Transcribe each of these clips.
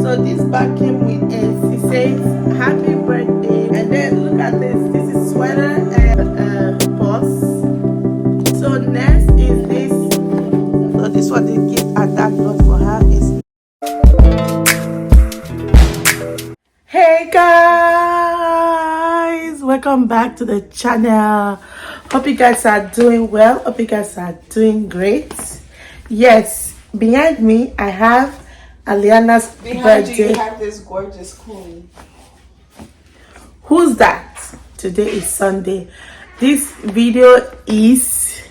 So this bag came with it. It says happy birthday, and then look at this. This is sweater and purse. So next is this. So this one the gift and that got for her is. Hey guys, welcome back to the channel. Hope you guys are doing well. Hope you guys are doing great. Yes, behind me I have ALIANA'S birthday. You have this gorgeous queen. Who's that? Today is Sunday. This video is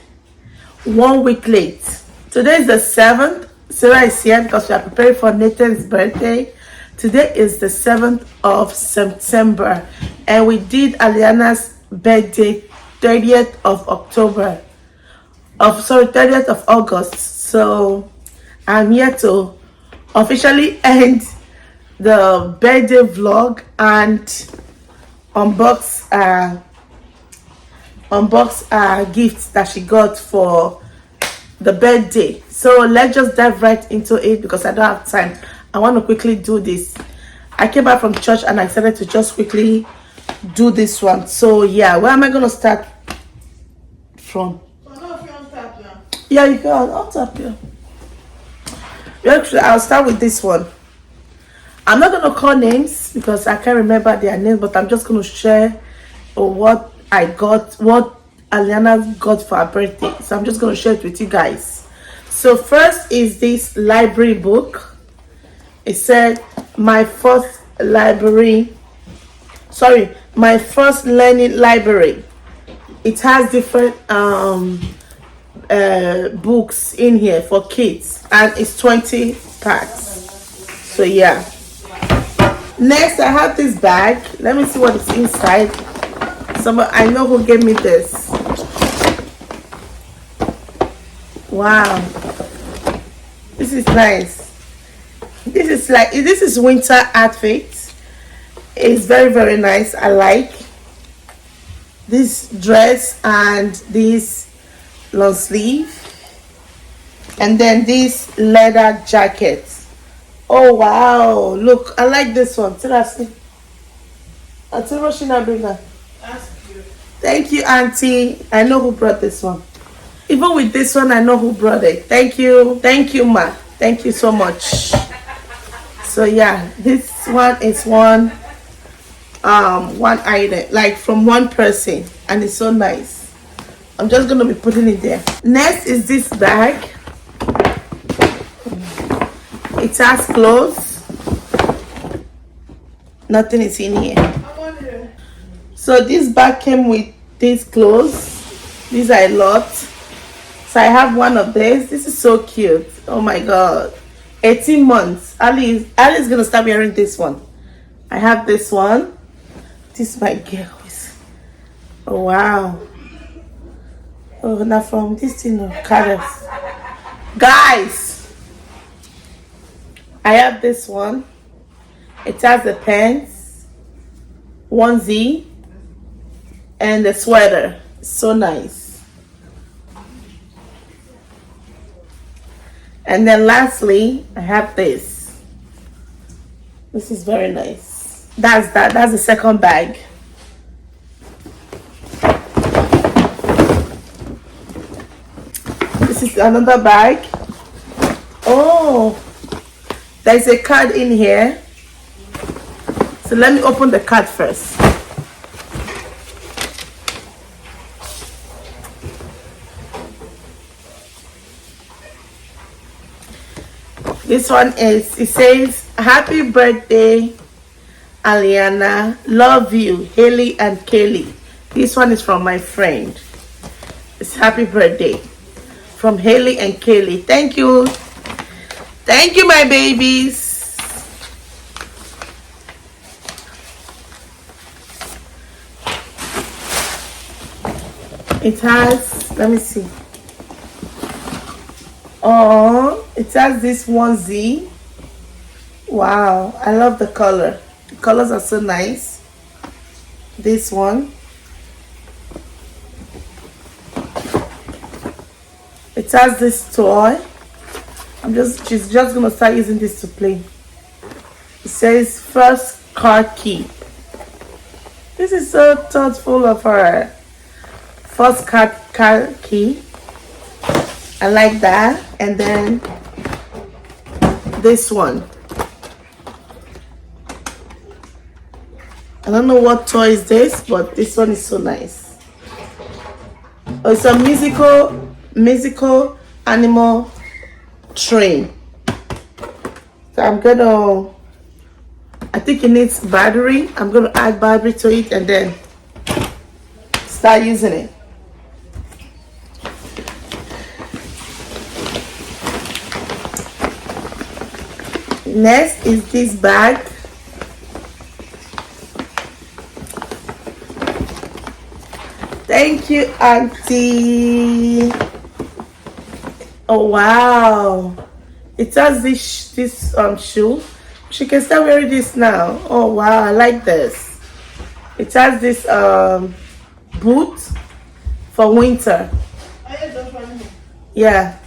1 week late. Today is the 7th. Sarah is here because we are preparing for Nathan's birthday. Today is the 7th of September, and we did ALIANA'S birthday 30th of October. 30th of August. So I'm here to officially end the birthday vlog and unbox gifts that she got for the birthday. So let's just dive right into it because I don't have time. I want to quickly do this. I came back from church and I decided to just quickly do this one. So yeah, where am I going to start from? Yeah, you can. I'll tap you. Actually, I'll start with this one. I'm not going to call names because I can't remember their names, but I'm just going to share what I got, what ALIANA got for her birthday. So I'm just going to share it with you guys. So first is this library book. It said my first learning library. It has different books in here for kids, and it's 20 packs. So yeah. Next I have this bag. Let me see what is inside. I know who gave me this. Wow, this is nice. This is winter outfit. It's very, very nice. I like this dress and this long sleeve, and then this leather jacket. Oh wow, look, I like this one. Seriously, Auntie Roshina, bring that. That's cute. Thank you, Auntie. I know who brought this one. Even with this one, I know who brought it. Thank you, ma. Thank you so much. So yeah, this one is one item, like from one person, and it's so nice. I'm just gonna be putting it there. Next is this bag. It has clothes. Nothing is in here. So this bag came with these clothes. These are a lot. So I have one of these. This is so cute. Oh my god. 18 months. Ali is gonna start wearing this one. I have this one. This is my girl. Oh wow. Oh, not from this thing of colors. Guys, I have this one. It has the pants, onesie, and the sweater. So nice. And then lastly, I have this. This is very nice. That's the second bag. This is another bag. Oh, there's a card in here. So let me open the card first. This one it says, happy birthday, ALIANA. Love you, Haley and Kaylee. This one is from my friend. It's happy birthday from Haley and Kaylee. Thank you. Thank you, my babies. It has, let me see. Oh, it has this onesie. Wow, I love the color. The colors are so nice. This one. It has this toy. She's just gonna start using this to play. It says first car key. This is so thoughtful of her. First car key. I like that. And then this one. I don't know what toy is this, but this one is so nice. Oh, it's a musical animal train. So I'm gonna, I think it needs battery. I'm gonna add battery to it and then start using it. Next is this bag. Thank you, Auntie. Oh wow, it has this shoe. She can start wearing this now. Oh wow, I like this. It has this boot for winter. Yeah,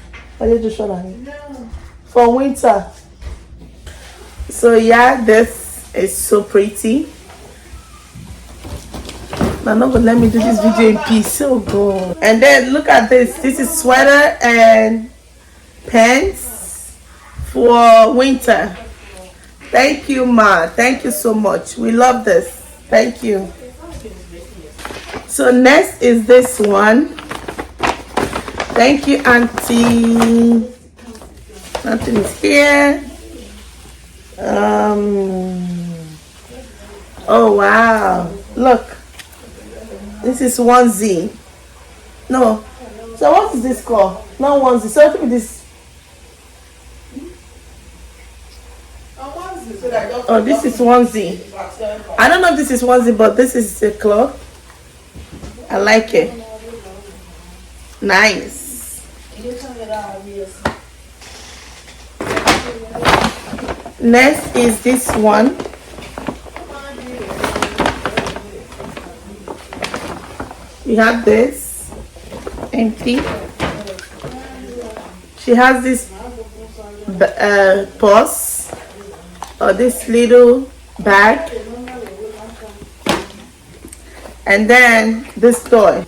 for winter. So yeah, this is so pretty. Now not gonna let me do this video in peace. So good. And then look at this. This is sweater and pants for winter. Thank you, Ma. Thank you so much. We love this. Thank you. So next is this one. Thank you, Auntie. Nothing is here. Oh wow. Look. This is 1Z. No. So what is this called? Not 1Z. So look at this. Oh, this is 1Z. I don't know if this is 1Z, but this is a cloth. I like it. Nice. Next is this one. We have this empty. She has this purse or this little bag, and then this toy.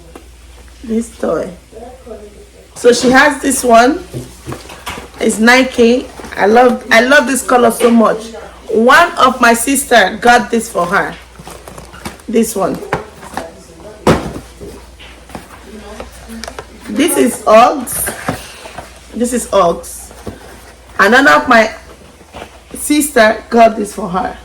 So she has this one. It's Nike. I love this color so much. One of my sister got this for her. This one. This is Uggs. Another of my sister got this for her.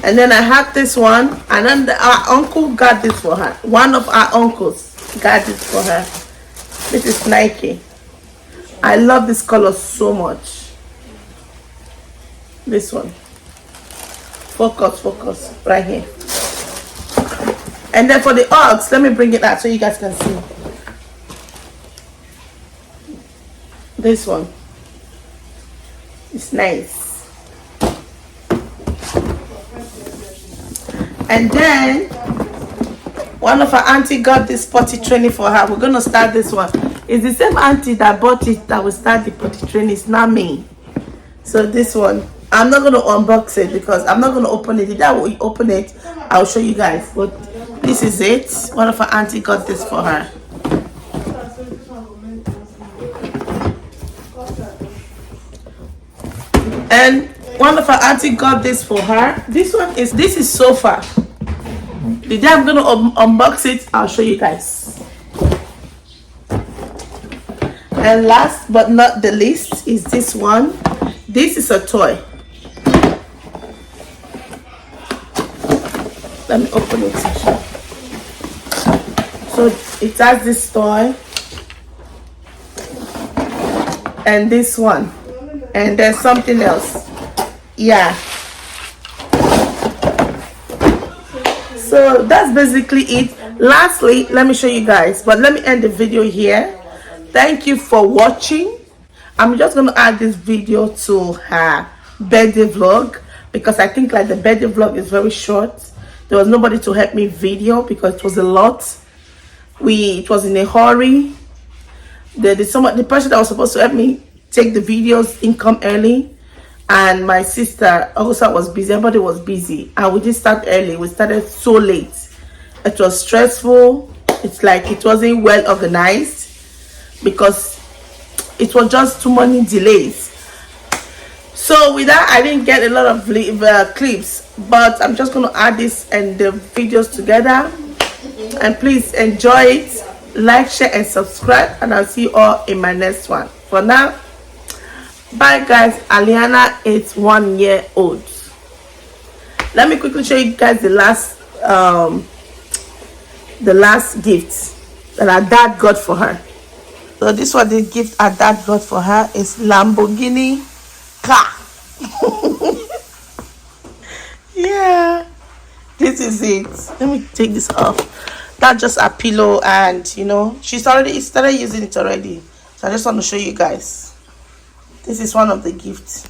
And then I have this one, and then our uncle got this for her. One of our uncles got this for her. This is Nike. I love this color so much. This one. Focus right here. And then for the Uggs, let me bring it out so you guys can see. This one. It's nice. And then one of our auntie got this potty training for her. We're gonna start this one. It's the same auntie that bought it that will start the potty training. It's not me. So this one, I'm not going to unbox it because I'm not going to open it. If I will open it, I'll show you guys. But this is it. One of her auntie got this for her. And one of her auntie got this for her. This is sofa. The day I'm going to unbox it, I'll show you guys. And last but not the least is this one. This is a toy. Let me open it. So it has this toy and this one, and there's something else. Yeah. So that's basically it. Lastly, let me show you guys, but let me end the video here. Thank you for watching. I'm just going to add this video to her birthday vlog because I think like the birthday vlog is very short. There was nobody to help me video because it was a lot. it was in a hurry. The person that was supposed to help me take the videos didn't come early, and my sister also was busy. Everybody was busy, and we didn't start early. We started so late. It was stressful. It's like it wasn't well organized because it was just too many delays. So with that, I didn't get a lot of clips, but I'm just going to add this and the videos together. And please enjoy it, like, share and subscribe, and I'll see you all in my next one. For now, bye guys. Aliana is 1 year old. Let me quickly show you guys the last gift that our dad got for her. So this was the gift our dad got for her. Is Lamborghini car. Yeah, this is it. Let me take this off. That's just a pillow, and you know she started using it already. So I just want to show you guys. This is one of the gifts.